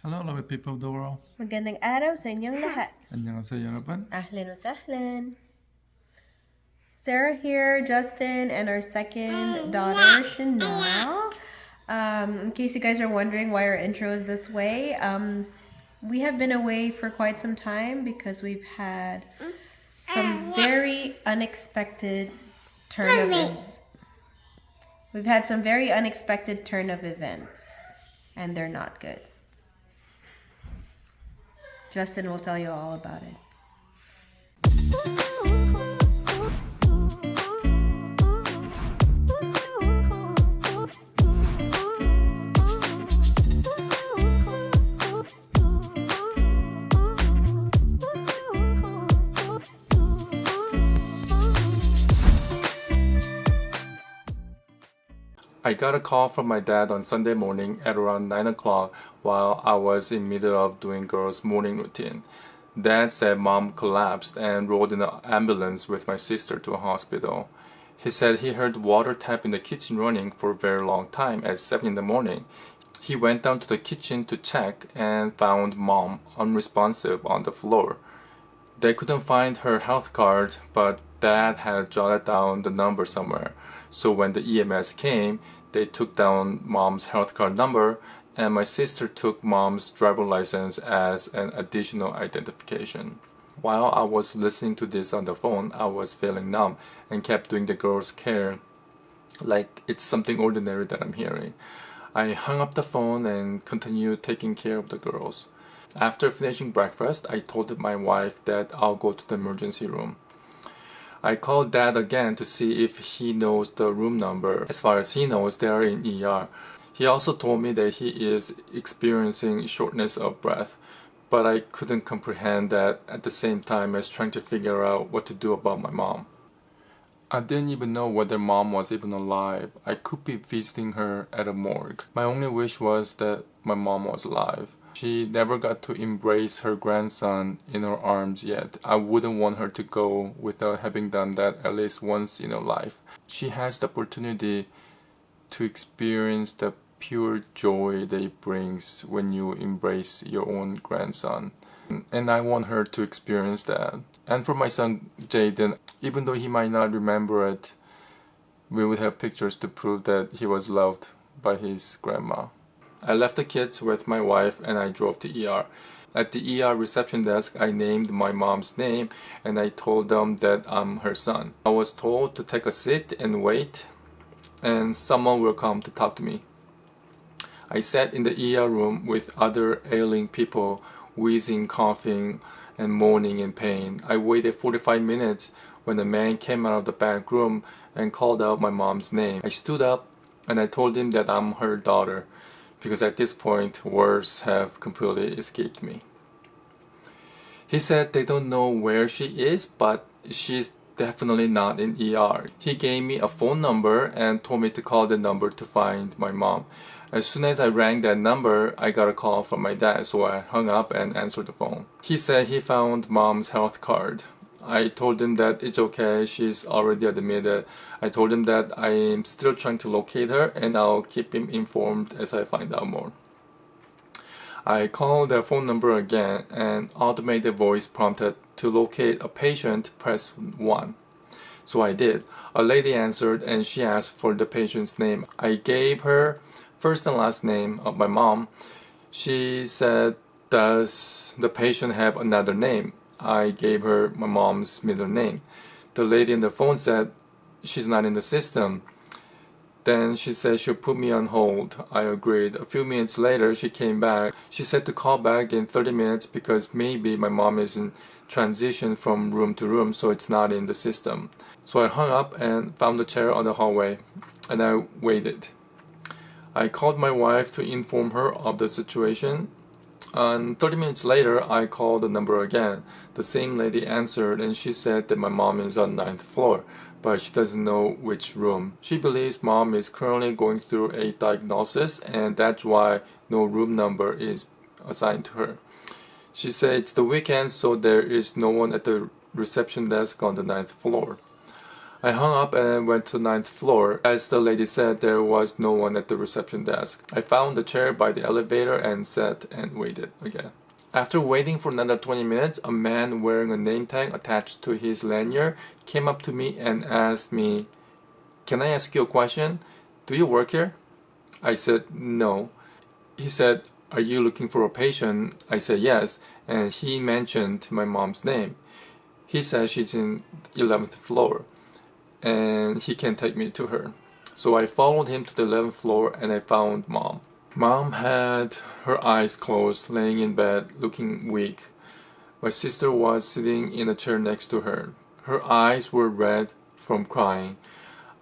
Hello, lovely people of the world. Magandang araw sa inyong lahat. 안녕하세요, 여러분. Ahlan wa sahlan. Sarah here, Justin, and our second daughter, Chanel. In case you guys are wondering why our intro is this way, we have been away for quite some time because we've had some very unexpected We've had some very unexpected turn of events, and they're not good. Justin will tell you all about it. I got a call from my dad on Sunday morning at around 9 o'clock while I was in middle of doing girls' morning routine. Dad said mom collapsed and rode in an ambulance with my sister to a hospital. He said he heard water tap in the kitchen running for a very long time at 7 in the morning. He went down to the kitchen to check and found mom unresponsive on the floor. They couldn't find her health card, but Dad had jotted down the number somewhere. So when the EMS came, they took down mom's health card number, and my sister took mom's driver license as an additional identification. While I was listening to this on the phone, I was feeling numb and kept doing the girl's care like it's something ordinary that I'm hearing. I hung up the phone and continued taking care of the girls. After finishing breakfast, I told my wife that I'll go to the emergency room. I called Dad again to see if he knows the room number. As far as he knows, they are in ER. He also told me that he is experiencing shortness of breath, but I couldn't comprehend that at the same time as trying to figure out what to do about my mom. I didn't even know whether mom was even alive. I could be visiting her at a morgue. My only wish was that my mom was alive. She never got to embrace her grandson in her arms yet. I wouldn't want her to go without having done that at least once in her life. She has the opportunity to experience the pure joy that it brings when you embrace your own grandson. And I want her to experience that. And for my son Jaden, even though he might not remember it, we would have pictures to prove that he was loved by his grandma. I left the kids with my wife and I drove to ER. At the ER reception desk, I named my mom's name and I told them that I'm her son. I was told to take a seat and wait, and someone will come to talk to me. I sat in the ER room with other ailing people, wheezing, coughing, and moaning in pain. I waited 45 minutes when a man came out of the back room and called out my mom's name. I stood up and I told him that I'm her daughter, because at this point words have completely escaped me. He said they don't know where she is, but she's definitely not in ER. He gave me a phone number and told me to call the number to find my mom. As soon as I rang that number, I got a call from my dad, so I hung up and answered the phone. He said he found mom's health card. I told him that it's okay, she's already admitted. I told him that I'm still trying to locate her and I'll keep him informed as I find out more. I called the phone number again and automated voice prompted to locate a patient, press 1. So I did. A lady answered and she asked for the patient's name. I gave her first and last name of my mom. She said, "Does the patient have another name?" I gave her my mom's middle name. The lady on the phone said, "She's not in the system." Then she said she'll put me on hold. I agreed. A few minutes later, she came back. She said to call back in 30 minutes because maybe my mom is in transition from room to room, so it's not in the system. So I hung up and found a chair on the hallway, and I waited. I called my wife to inform her of the situation. And 30 minutes later, I called the number again. The same lady answered and she said that my mom is on 9th floor, but she doesn't know which room. She believes mom is currently going through a diagnosis and that's why no room number is assigned to her. She said it's the weekend, so there is no one at the reception desk on the 9th floor. I hung up and went to the 9th floor. As the lady said, there was no one at the reception desk. I found a chair by the elevator and sat and waited again. After waiting for another 20 minutes, a man wearing a name tag attached to his lanyard came up to me and asked me, "Can I ask you a question? Do you work here?" I said, "No." He said, "Are you looking for a patient?" I said, "Yes," and he mentioned my mom's name. He said she's in 11th floor and he can take me to her. So I followed him to the 11th floor and I found Mom. Mom had her eyes closed, laying in bed, looking weak. My sister was sitting in a chair next to her. Her eyes were red from crying.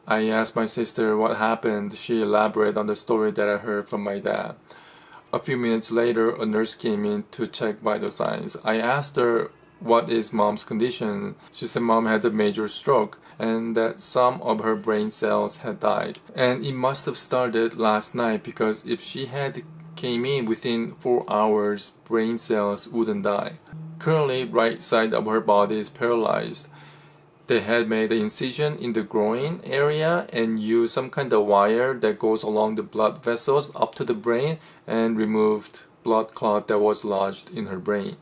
I asked my sister what happened. She elaborated on the story that I heard from my dad. A few minutes later, a nurse came in to check vital signs. I asked her, "What is Mom's condition?" She said Mom had a major stroke and that some of her brain cells had died. And it must have started last night because if she had came in within 4 hours, brain cells wouldn't die. Currently, right side of her body is paralyzed. They had made an incision in the groin area and used some kind of wire that goes along the blood vessels up to the brain and removed blood clot that was lodged in her brain.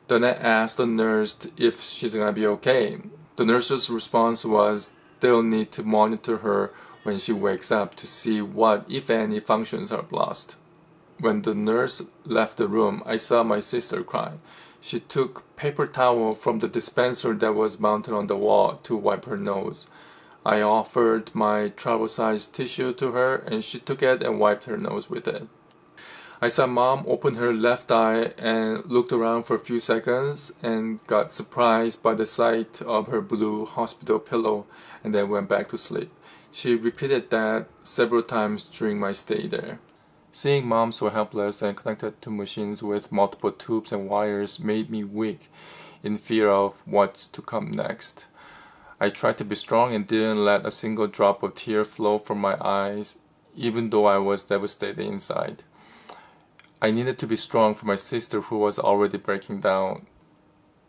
Then I asked the nurse if she's gonna be okay. The nurse's response was they'll need to monitor her when she wakes up to see what, if any, functions are lost. When the nurse left the room, I saw my sister cry. She took paper towel from the dispenser that was mounted on the wall to wipe her nose. I offered my travel-sized tissue to her and she took it and wiped her nose with it. I saw Mom open her left eye and looked around for a few seconds and got surprised by the sight of her blue hospital pillow and then went back to sleep. She repeated that several times during my stay there. Seeing Mom so helpless and connected to machines with multiple tubes and wires made me weak in fear of what's to come next. I tried to be strong and didn't let a single drop of tear flow from my eyes, even though I was devastated inside. I needed to be strong for my sister who was already breaking down.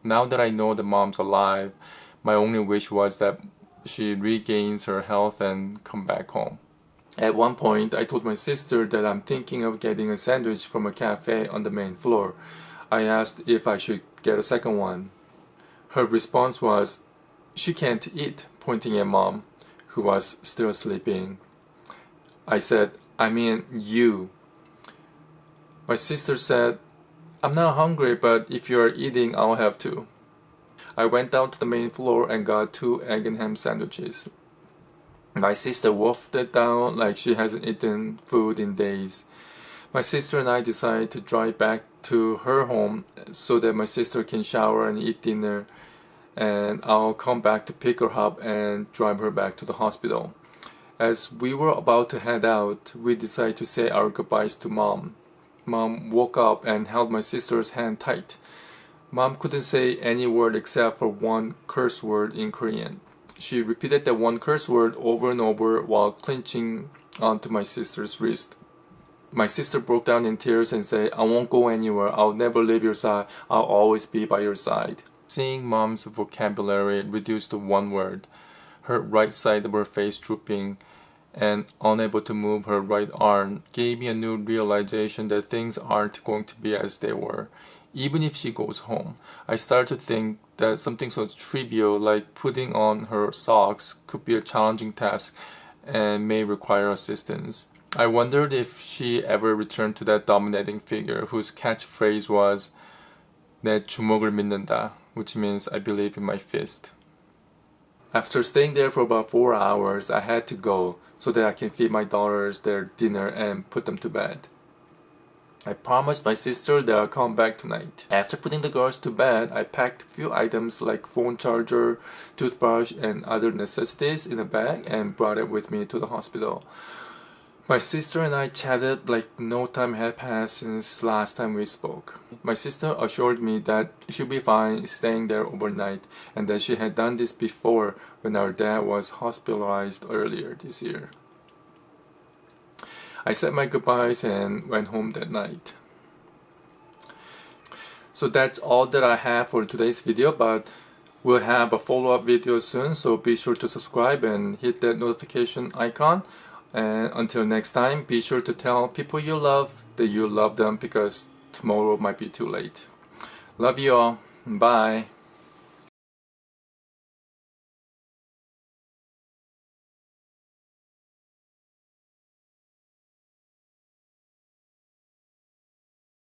Now that I know that Mom's alive, my only wish was that she regains her health and come back home. At one point, I told my sister that I'm thinking of getting a sandwich from a cafe on the main floor. I asked if I should get a second one. Her response was, "She can't eat," pointing at Mom, who was still sleeping. I said, "I mean you." My sister said, "I'm not hungry, but if you're eating, I'll have to." I went down to the main floor and got 2 egg and ham sandwiches. My sister wolfed it down like she hasn't eaten food in days. My sister and I decided to drive back to her home so that my sister can shower and eat dinner, and I'll come back to pick her up and drive her back to the hospital. As we were about to head out, we decided to say our goodbyes to Mom. Mom woke up and held my sister's hand tight. Mom couldn't say any word except for one curse word in Korean. She repeated that one curse word over and over while clenching onto my sister's wrist. My sister broke down in tears and said, "I won't go anywhere. I'll never leave your side. I'll always be by your side." Seeing Mom's vocabulary reduced to one word, her right side of her face drooping and unable to move her right arm gave me a new realization that things aren't going to be as they were. Even if she goes home, I started to think that something so trivial like putting on her socks could be a challenging task and may require assistance. I wondered if she ever returned to that dominating figure whose catchphrase was 내 주먹을 믿는다, which means I believe in my fist. After staying there for about 4 hours, I had to go so that I can feed my daughters their dinner and put them to bed. I promised my sister that I'll come back tonight. After putting the girls to bed, I packed a few items like phone charger, toothbrush, and other necessities in a bag and brought it with me to the hospital. My sister and I chatted like no time had passed since last time we spoke. My sister assured me that she'll be fine staying there overnight and that she had done this before when our dad was hospitalized earlier this year. I said my goodbyes and went home that night. So that's all that I have for today's video, but We'll have a follow-up video soon, so be sure to subscribe and hit that notification icon. And until next time, be sure to tell people you love that you love them, because tomorrow might be too late. Love you all. Bye.